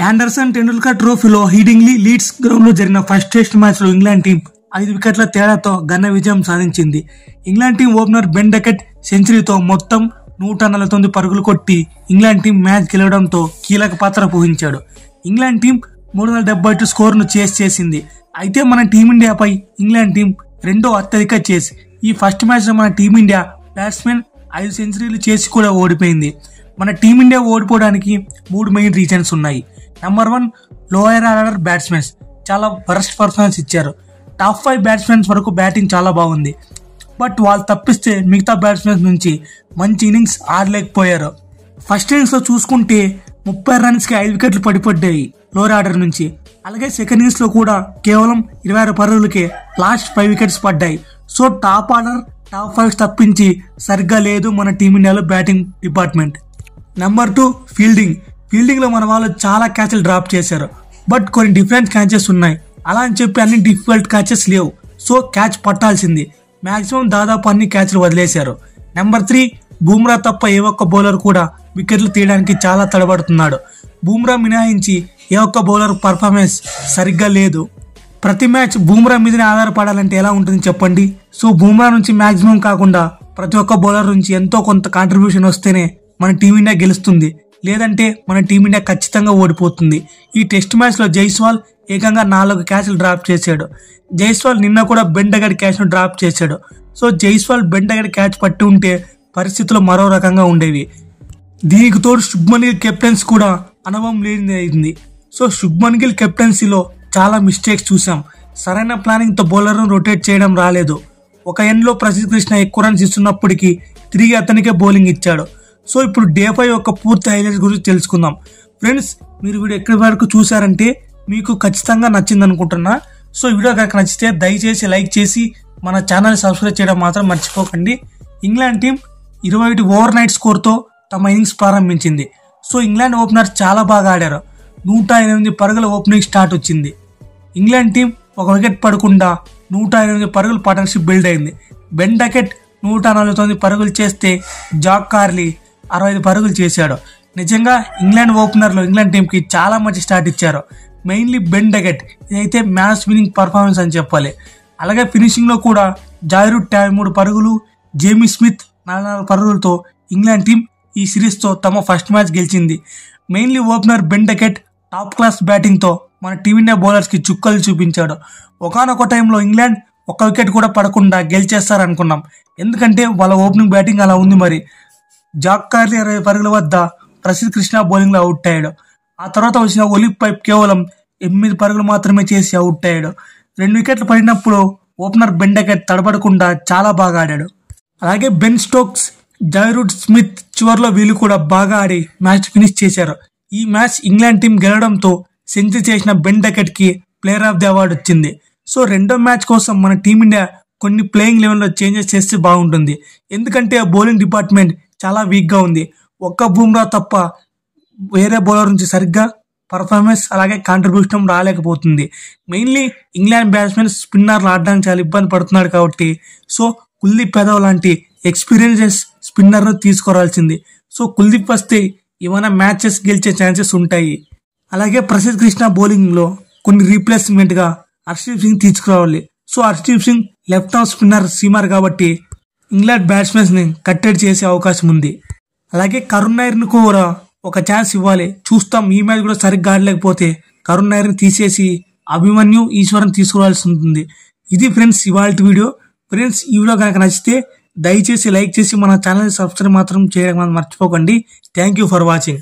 Anderson Tendulkar ట్రోఫీలో హీడింగ్లీ leads ground లో జరిగిన ఫస్ట్ టెస్ట్ మ్యాచ్ లో ఇంగ్లాండ్ టీం 5 వికెట్ల తేడాతో ఘన విజయం సాధించింది. England team opener Ben Duckett సెంచరీతో మొత్తం 149 పరుగులు కొట్టి ఇంగ్లాండ్ టీం మ్యాచ్ గెలవడంతో కీలక పాత్ర పోషించాడు. ఇంగ్లాండ్ టీం 372 స్కోర్ చేస్ చేసింది. అయితే మన టీమిండియాపై ఇంగ్లాండ్ టీం రెండో అత్యధిక చేస్. ఈ ఫస్ట్ మ్యాచ్ లో మన టీమిండియా బ్యాట్స్మెన్ 5 సెంచరీలు చేసి కూడా ఓడిపోయింది. మన టీమిండియా ఓడిపోవడానికి 3 మెయిన్ రీజన్స్ ఉన్నాయి. నెంబర్ 1, లోయర్ ఆర్డర్ బ్యాట్స్మెన్స్ చాలా వరస్ట్ పర్ఫార్మెన్స్ ఇచ్చారు. టాప్ 5 బ్యాట్స్మెన్స్ వరకు బ్యాటింగ్ చాలా బాగుంది, బట్ వాళ్ళు తప్పిస్తే మిగతా బ్యాట్స్మెన్స్ నుంచి మంచి ఇన్నింగ్స్ ఆడలేకపోయారు. ఫస్ట్ ఇన్నింగ్స్ లో చూసుకుంటే 30 రన్స్ కి 5 వికెట్లు పడిపడ్డాయి లోయర్ ఆర్డర్ నుంచి. అలాగే సెకండ్ ఇన్నింగ్స్ లో కూడా కేవలం 26 పరుగులకే లాస్ట్ 5 వికెట్స్ పడ్డాయి. సో టాప్ ఆర్డర్ టాప్ 5 తప్పించి సరిగ్గా లేదు మన టీమిండియాలో బ్యాటింగ్ డిపార్ట్మెంట్. నెంబర్ 2, ఫీల్డింగ్ లో మన వాళ్ళు చాలా క్యాచ్లు డ్రాప్ చేశారు, బట్ కొన్ని డిఫరెంట్ క్యాచెస్ ఉన్నాయి. అలా అని చెప్పి అన్ని డిఫికల్ట్ క్యాచెస్ లేవు. సో క్యాచ్ పట్టాల్సింది. మాక్సిమం దాదాపు అన్ని క్యాచ్లు వదిలేశారు. నెంబర్ 3, బూమ్రా తప్ప ఏ ఒక్క బౌలర్ కూడా వికెట్లు తీయడానికి చాలా తడబడుతున్నాడు. బూమ్రా మినహాయించి ఏ ఒక్క బౌలర్ పర్ఫార్మెన్స్ సరిగ్గా లేదు. ప్రతి మ్యాచ్ బూమ్రా మీదనే ఆధారపడాలంటే ఎలా ఉంటుంది చెప్పండి. సో బూమ్రా నుంచి మాక్సిమం కాకుండా ప్రతి ఒక్క బౌలర్ నుంచి ఎంతో కొంత కాంట్రిబ్యూషన్ వస్తేనే మన టీమిండియా గెలుస్తుంది, లేదంటే మన టీమిండియా ఖచ్చితంగా ఓడిపోతుంది. ఈ టెస్ట్ మ్యాచ్ లో జైస్వాల్ ఏకంగా 4 క్యాచ్లు డ్రాప్ చేశాడు. జైస్వాల్ నిన్న కూడా బెన్ డకెట్ క్యాచ్ ను డ్రాప్ చేశాడు. So Jaiswal Ben Duckett catch పట్టి ఉంటే పరిస్థితులు మరో రకంగా ఉండేవి. దీనికి తోడు శుభ్మన్ గిల్ కెప్టెన్స్ కూడా అనుభవం లేనిది అయింది. సో శుభ్మన్ గిల్ కెప్టెన్సీలో చాలా మిస్టేక్స్ చూసాం. సరైన ప్లానింగ్ తో బౌలర్ ను రొటేట్ చేయడం రాలేదు. ఒక ఎండ్ లో ప్రసిద్ధ్ కృష్ణ ఎక్కువ రన్స్ ఇస్తున్నప్పటికీ తిరిగి అతనికే బౌలింగ్ ఇచ్చాడు. సో ఇప్పుడు డే 5 యొక్క పూర్తి హైలైట్స్ గురించి తెలుసుకుందాం. ఫ్రెండ్స్, మీరు వీడియో ఎక్కడి వరకు చూసారంటే మీకు ఖచ్చితంగా నచ్చింది అనుకుంటున్నా. సో వీడియో కనుక నచ్చితే దయచేసి లైక్ చేసి మన ఛానల్ సబ్స్క్రైబ్ చేయడం మాత్రం మర్చిపోకండి. ఇంగ్లాండ్ టీం 21 ఓవర్ నైట్ స్కోర్తో తమ ఇన్నింగ్స్ ప్రారంభించింది. సో ఇంగ్లాండ్ ఓపెనర్ చాలా బాగా ఆడారు. 108 పరుగుల ఓపెనింగ్ స్టార్ట్ వచ్చింది. ఇంగ్లాండ్ టీం ఒక వికెట్ పడకుండా 108 పరుగుల పార్ట్నర్షిప్ బిల్డ్ అయింది. బెన్ డకెట్ 149 పరుగులు చేస్తే జాక్ కార్లీ 65 పరుగులు చేశాడు. నిజంగా ఇంగ్లాండ్ ఓపెనర్లు ఇంగ్లాండ్ టీంకి చాలా మంచి స్టార్ట్ ఇచ్చారు. మెయిన్లీ బెన్ డకెట్ ఇదైతే మ్యాచ్ విన్నింగ్ పర్ఫార్మెన్స్ అని చెప్పాలి. అలాగే ఫినిషింగ్ లో కూడా జాయ్ రూట్ 53 పరుగులు, జేమీ స్మిత్ 44 పరుగులతో ఇంగ్లాండ్ టీం ఈ సిరీస్ తో తమ ఫస్ట్ మ్యాచ్ గెలిచింది. Mainly opener Ben Duckett top class batting తో మన టీమిండియా బౌలర్స్ కి చుక్కలు చూపించాడు. ఒకానొక టైంలో ఇంగ్లాండ్ ఒక్క వికెట్ కూడా పడకుండా గెలిచేస్తారనుకున్నాం, ఎందుకంటే వాళ్ళ ఓపెనింగ్ బ్యాటింగ్ అలా ఉంది. మరి జాక్ కార్లీ 60 పరుగుల వద్ద ప్రసిద్ధ్ కృష్ణ బౌలింగ్ లో అవుట్ అయ్యాడు. ఆ తర్వాత వచ్చిన ఒలివ్ పైప్ కేవలం 8 పరుగులు మాత్రమే చేసి అవుట్ అయ్యాడు. 2 వికెట్లు పడినప్పుడు ఓపెనర్ బెన్ డకెట్ తడబడకుండా చాలా బాగా ఆడాడు. అలాగే Ben Stokes, Joe Root Smith చివరిలో వీళ్ళు కూడా బాగా ఆడి మ్యాచ్ ఫినిష్ చేశారు. ఈ మ్యాచ్ ఇంగ్లాండ్ టీం గెలవడంతో సెంచరీ చేసిన బెన్ డకెట్ కి ప్లేయర్ ఆఫ్ ది అవార్డు వచ్చింది. సో రెండో మ్యాచ్ కోసం మన టీమిండియా కొన్ని ప్లేయింగ్ లెవెన్ లో చేంజెస్ చేస్తే బాగుంటుంది, ఎందుకంటే బౌలింగ్ డిపార్ట్మెంట్ చాలా వీక్ గా ఉంది. ఒక్క బూమ్రా తప్ప వేరే బౌలర్ నుంచి సరిగ్గా పర్ఫార్మెన్స్ అలాగే కాంట్రిబ్యూషన్ రాలేకపోతుంది. మెయిన్లీ ఇంగ్లాండ్ బ్యాట్స్మెన్ స్పిన్నర్లు ఆడడానికి చాలా ఇబ్బంది పడుతున్నాడు కాబట్టి సో కుల్దీప్ యాదవ్ లాంటి ఎక్స్పీరియన్సెస్ స్పిన్నర్ ను తీసుకురావాల్సింది. సో కుల్దీప్ వస్తే ఏమైనా మ్యాచెస్ గెలిచే ఛాన్సెస్ ఉంటాయి. అలాగే ప్రసిద్ధ్ కృష్ణ బౌలింగ్ లో కొన్ని రీప్లేస్మెంట్ గా హర్షదీప్ సింగ్ తీసుకురావాలి. So Harshdeep Singh left arm spinner seamer కాబట్టి ఇంగ్లాండ్ బ్యాట్స్మెన్స్ ని కట్టడి చేసే అవకాశం ఉంది. అలాగే కరుణ్ నాయర్ ను కూడా ఒక ఛాన్స్ ఇవ్వాలి. చూస్తాం, ఈ మ్యాచ్ కూడా సరిగ్గా ఆడలేకపోతే కరుణ్ నాయర్ ని తీసేసి అభిమన్యు ఈశ్వరన్ తీసుకురావాల్సి ఉంటుంది. ఇది ఫ్రెండ్స్ ఇవాల్టి వీడియో. ఫ్రెండ్స్, ఈ వీడియో కనుక నచ్చితే దయచేసి లైక్ చేసి మన ఛానల్ సబ్స్క్రైబ్ మాత్రం చేయడం మర్చిపోకండి. Thank you for watching.